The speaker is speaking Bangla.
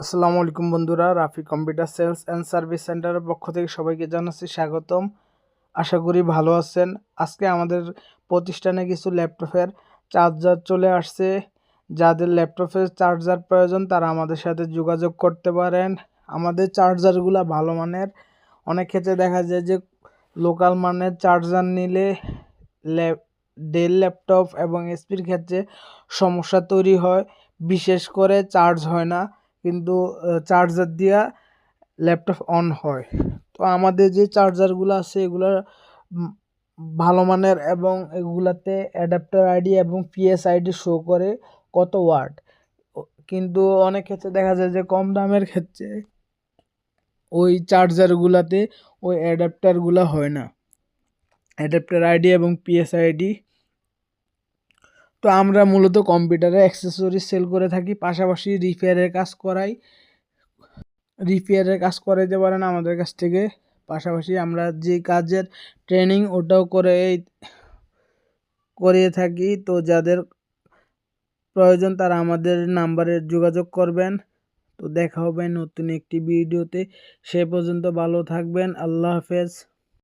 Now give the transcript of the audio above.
আসসালামু আলাইকুম বন্ধুরা, Rafi computer sales and service সেন্টারের পক্ষ থেকে সবাইকে জানাচ্ছি স্বাগতম। আশা করি ভালো আছেন। আজকে আমাদের প্রতিষ্ঠানে কিছু ল্যাপটপের চার্জার চলে আসছে। যাদের ল্যাপটপের চার্জার প্রয়োজন তারা আমাদের সাথে যোগাযোগ করতে পারেন। আমাদের চার্জারগুলো ভালো মানের। অনেক ক্ষেত্রে দেখা যায় যে লোকাল মানের চার্জার নিলে ডেল ল্যাপটপ এবং এসপির ক্ষেত্রে সমস্যা তৈরি হয়, বিশেষ করে চার্জ হয় না, কিন্তু চার্জার দিয়া ল্যাপটপ অন হয়। তো আমাদের যে চার্জারগুলো আছে এগুলো ভালো মানের এবং এগুলাতে অ্যাডাপ্টার আইডি এবং পিএস আইডি শো করে কত ওয়াট। কিন্তু অনেক ক্ষেত্রে দেখা যায় যে কম দামের ক্ষেত্রে ওই চার্জারগুলাতে ওই অ্যাডাপ্টারগুলো হয় না, অ্যাডাপ্টার আইডি এবং পিএস আইডি। তো আমরা মূলত কম্পিউটারে অ্যাক্সেসরিজ সেল করে থাকি, পাশাপাশি রিপেয়ারের কাজ করাইতে পারেন আমাদের কাছ থেকে। পাশাপাশি আমরা যে কাজের ট্রেনিং ওটাও করিয়ে থাকি। তো যাদের প্রয়োজন তারা আমাদের নাম্বারে যোগাযোগ করবেন। তো দেখা হবে নতুন একটি ভিডিওতে। সে পর্যন্ত ভালো থাকবেন। আল্লাহ হাফেজ।